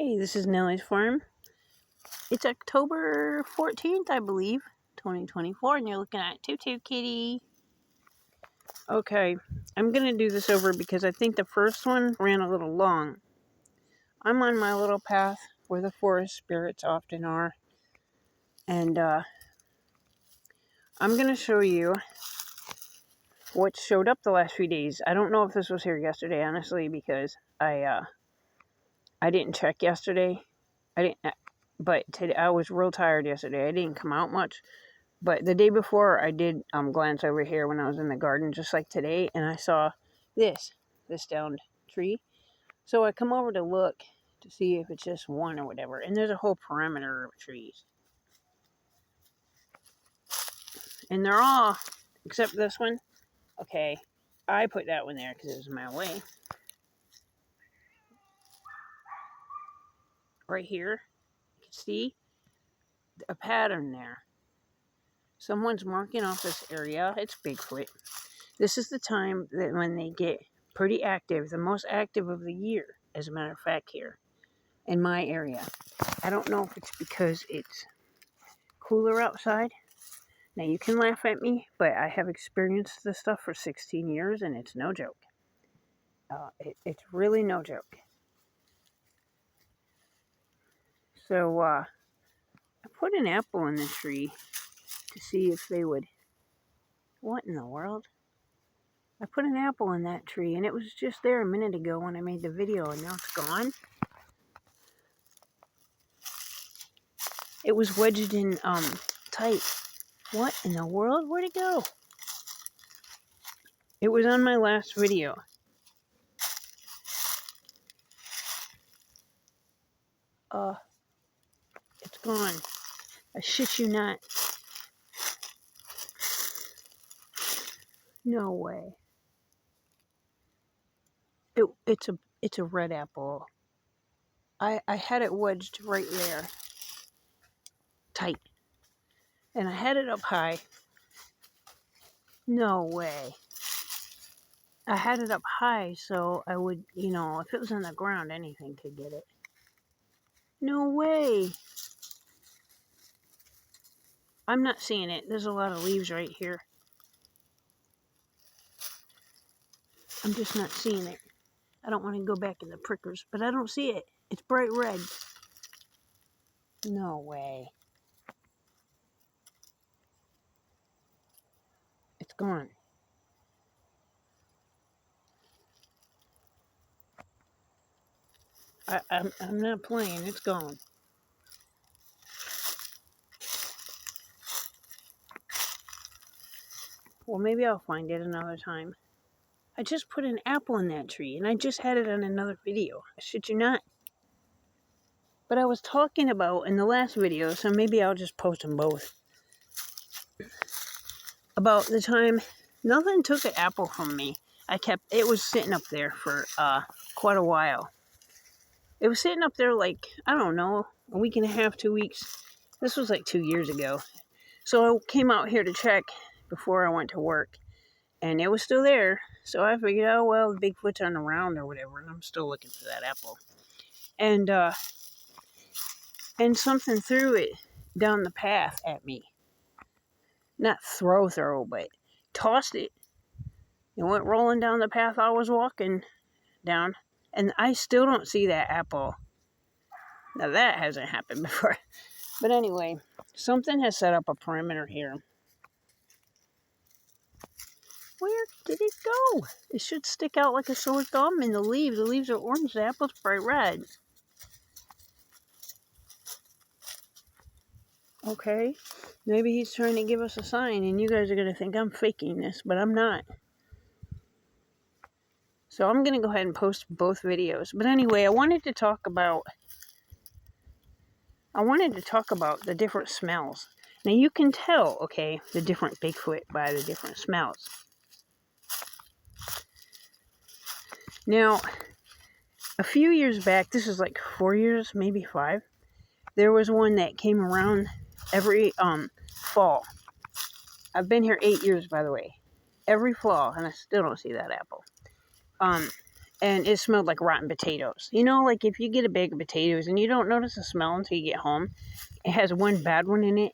Hey, this is Nellie's Farm. It's October 14th, I believe, 2024, and you're looking at Tutu Kitty. Okay, I'm going to do this over because I think the first one ran a little long. I'm on my little path where the forest spirits often are, and I'm going to show you what showed up the last few days. I don't know if this was here yesterday, honestly, because I didn't check yesterday. But today I was real tired yesterday. I didn't come out much. But the day before, I did glance over here when I was in the garden, just like today, and I saw this downed tree. So I come over to look to see if it's just one or whatever. And there's a whole perimeter of trees. And they're all, except this one. Okay, I put that one there because it was in my way. Right here, you can see a pattern there. Someone's marking off this area. It's Bigfoot. This is the time that when they get pretty active, the most active of the year, as a matter of fact, here in my area. I don't know if it's because it's cooler outside. Now, you can laugh at me, but I have experienced this stuff for 16 years, and it's no joke. It's really no joke. So, I put an apple in the tree to see if they would... What in the world? I put an apple in that tree, and it was just there a minute ago when I made the video, and now it's gone. It was wedged in tight. What in the world? Where'd it go? It was on my last video. It's gone. I shit you not. No way. It's a red apple. I had it wedged right there. Tight. And I had it up high. No way. I had it up high so I would, if it was on the ground, anything could get it. No way. I'm not seeing it. There's a lot of leaves right here. I'm just not seeing it. I don't want to go back in the prickers, but I don't see it. It's bright red. No way. It's gone. I'm not playing. It's gone. Well, maybe I'll find it another time. I just put an apple in that tree, and I just had it on another video. I shit you not. But I was talking about in the last video, so maybe I'll just post them both. About the time nothing took an apple from me. It was sitting up there for quite a while. It was sitting up there like, I don't know, a week and a half, 2 weeks. This was like 2 years ago. So I came out here to check before I went to work. And it was still there. So I figured, oh, well, the Bigfoot's on the round or whatever. And I'm still looking for that apple. And something threw it down the path at me. Not throw, but tossed it. It went rolling down the path I was walking down. And I still don't see that apple. Now, that hasn't happened before. But anyway, something has set up a perimeter here. Where did it go? It should stick out like a sore thumb in the leaves. The leaves are orange, the apple's bright red. Okay, maybe he's trying to give us a sign, and you guys are going to think I'm faking this, but I'm not. So I'm going to go ahead and post both videos. But anyway, I wanted to talk about the different smells. Now, you can tell, okay, the different Bigfoot by the different smells. Now, a few years back, this is like 4 years, maybe 5, there was one that came around every fall. I've been here 8 years, by the way. Every fall, and I still don't see that apple. and it smelled like rotten potatoes. You know, like if you get a bag of potatoes and you don't notice the smell until you get home, it has one bad one in it,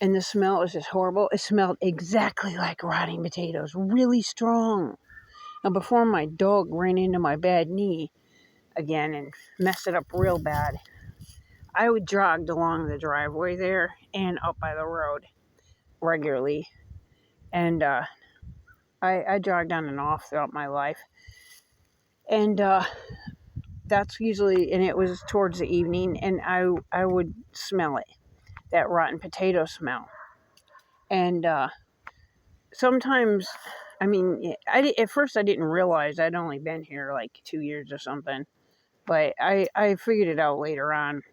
and the smell is just horrible. It smelled exactly like rotting potatoes, really strong. Now, before my dog ran into my bad knee again and messed it up real bad, I would jog along the driveway there and up by the road regularly. And I jogged on and off throughout my life. And that's usually, and it was towards the evening, and I would smell it, that rotten potato smell. And sometimes, I mean, at first I didn't realize I'd only been here like 2 years or something, but I figured it out later on.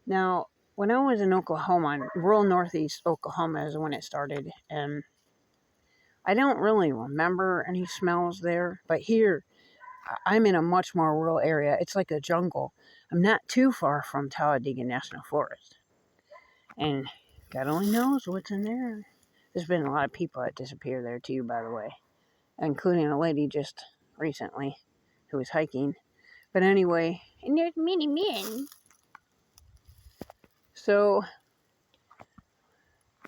Now, when I was in Oklahoma, rural northeast Oklahoma is when it started, and I don't really remember any smells there, but here, I'm in a much more rural area. It's like a jungle. I'm not too far from Talladega National Forest, and God only knows what's in there. There's been a lot of people that disappear there too, by the way, including a lady just recently who was hiking. But anyway, and there's many men. So,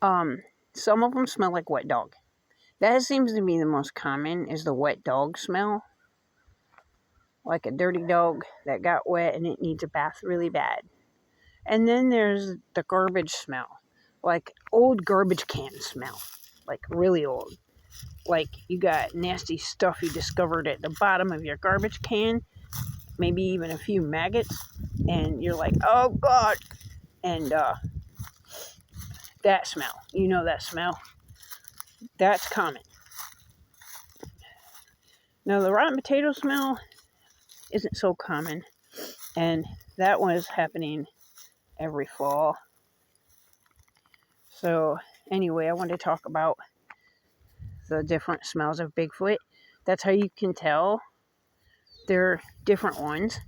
some of them smell like wet dog. That seems to be the most common, is the wet dog smell. Like a dirty dog that got wet and it needs a bath really bad. And then there's the garbage smell. Like old garbage can smell. Like really old. Like you got nasty stuff you discovered at the bottom of your garbage can. Maybe even a few maggots. And you're like, oh God. And that smell. You know that smell? That's common. Now the rotten potato smell isn't so common. And that was happening every fall. So anyway, I want to talk about the different smells of Bigfoot. That's how you can tell they're different ones.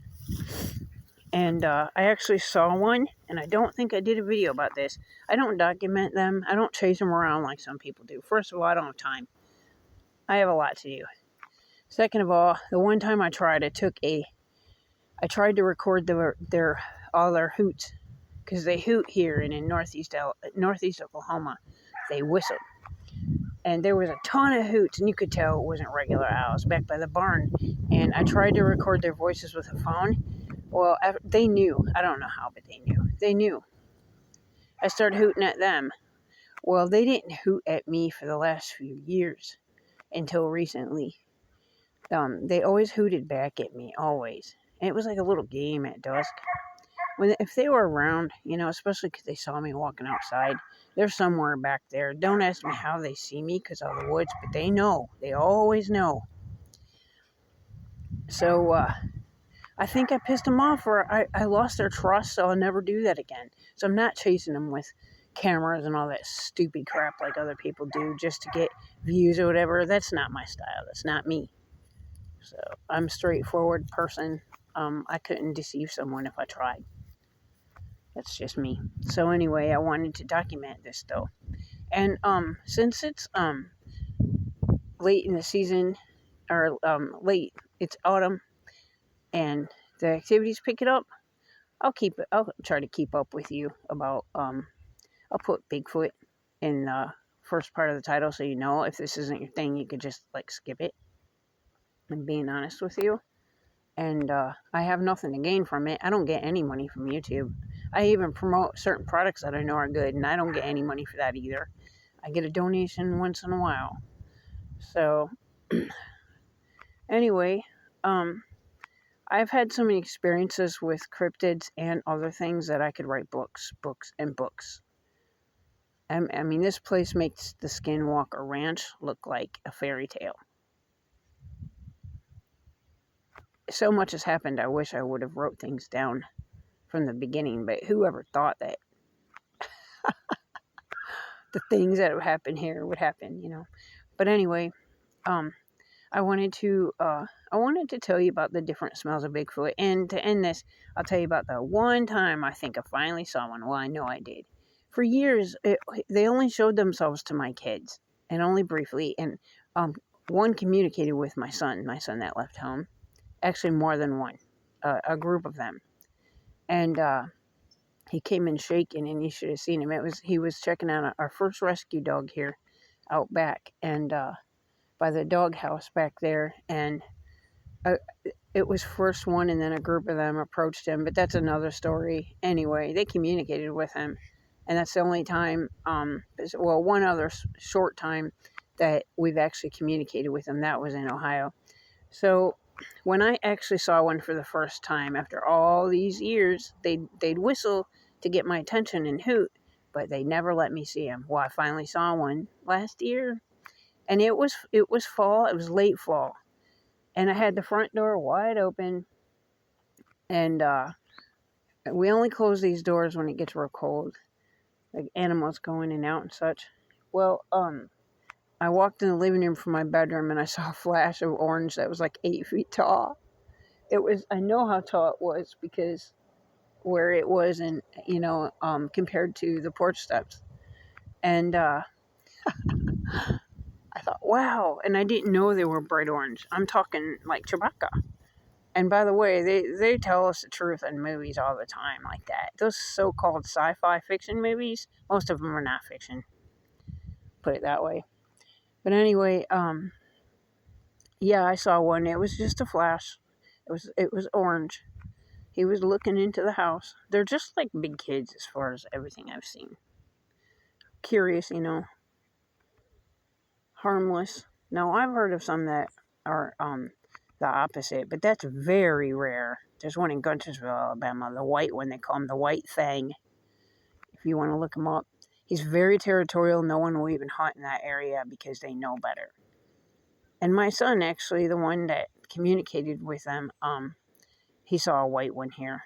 And I actually saw one, and I don't think I did a video about this. I don't document them. I don't chase them around like some people do. First of all, I don't have time. I have a lot to do. Second of all, the one time I tried, I tried to record all their hoots, because they hoot here, and in northeast Oklahoma, they whistle. And there was a ton of hoots, and you could tell it wasn't regular owls back by the barn. And I tried to record their voices with a phone. Well, they knew. I don't know how, but they knew. They knew. I started hooting at them. Well, they didn't hoot at me for the last few years until recently. They always hooted back at me, always. And it was like a little game at dusk. If they were around, you know, especially because they saw me walking outside, they're somewhere back there. Don't ask me how they see me because of the woods, but they know. They always know. So, I think I pissed them off, or I lost their trust, so I'll never do that again. So I'm not chasing them with cameras and all that stupid crap like other people do just to get views or whatever. That's not my style. That's not me. So I'm a straightforward person. I couldn't deceive someone if I tried. That's just me. So anyway, I wanted to document this though. And since it's late in the season, or it's autumn, and the activities pick it up, I'll try to keep up with you about I'll put Bigfoot in the first part of the title, so you know. If this isn't your thing, you could just like skip it. I'm being honest with you. And I have nothing to gain from it. I don't get any money from YouTube. I even promote certain products that I know are good, and I don't get any money for that either. I get a donation once in a while. So, anyway, I've had so many experiences with cryptids and other things that I could write books. I mean, this place makes the Skinwalker Ranch look like a fairy tale. So much has happened, I wish I would have wrote things down from the beginning, but whoever thought that the things that would happen here would happen, you know. But anyway, I wanted to tell you about the different smells of Bigfoot, and to end this, I'll tell you about the one time I think I finally saw one. Well, I know I did. For years, they only showed themselves to my kids, and only briefly. And one communicated with my son that left home. Actually, more than one, a group of them. And he came in shaking, and you should have seen him. He was checking out our first rescue dog here out back, and by the doghouse back there. And it was first one, and then a group of them approached him. But that's another story. Anyway, they communicated with him, and that's the only time. One other short time that we've actually communicated with him. That was in Ohio. So when I actually saw one for the first time after all these years, they'd whistle to get my attention and hoot, but they never let me see him. Well, I finally saw one last year, and it was fall. It was late fall, and I had the front door wide open, and we only close these doors when it gets real cold, like animals go in and out and such. Well, I walked in the living room from my bedroom, and I saw a flash of orange that was like 8 feet tall. I know how tall it was because where it was, and compared to the porch steps. And I thought, wow. And I didn't know they were bright orange. I'm talking like Chewbacca. And by the way, they tell us the truth in movies all the time like that. Those so-called sci-fi fiction movies, most of them are not fiction. Put it that way. But anyway, yeah, I saw one. It was just a flash. It was orange. He was looking into the house. They're just like big kids as far as everything I've seen. Curious, harmless. No, I've heard of some that are the opposite, but that's very rare. There's one in Guntersville, Alabama, the white one. They call him the White Fang. If you want to look him up, he's very territorial. No one will even hunt in that area because they know better. And my son, actually, the one that communicated with them, he saw a white one here.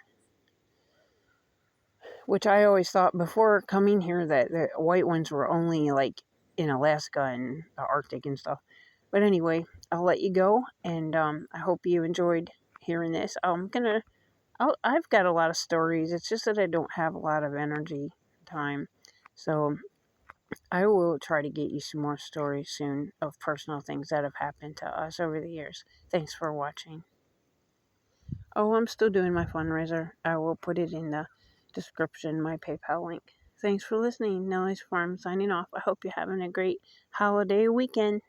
Which I always thought before coming here that the white ones were only like in Alaska and the Arctic and stuff. But anyway, I'll let you go, and I hope you enjoyed hearing this. I've got a lot of stories. It's just that I don't have a lot of energy time. So I will try to get you some more stories soon of personal things that have happened to us over the years. Thanks for watching. Oh, I'm still doing my fundraiser. I will put it in the description, my PayPal link. Thanks for listening. Nelly's Farm signing off. I hope you're having a great holiday weekend.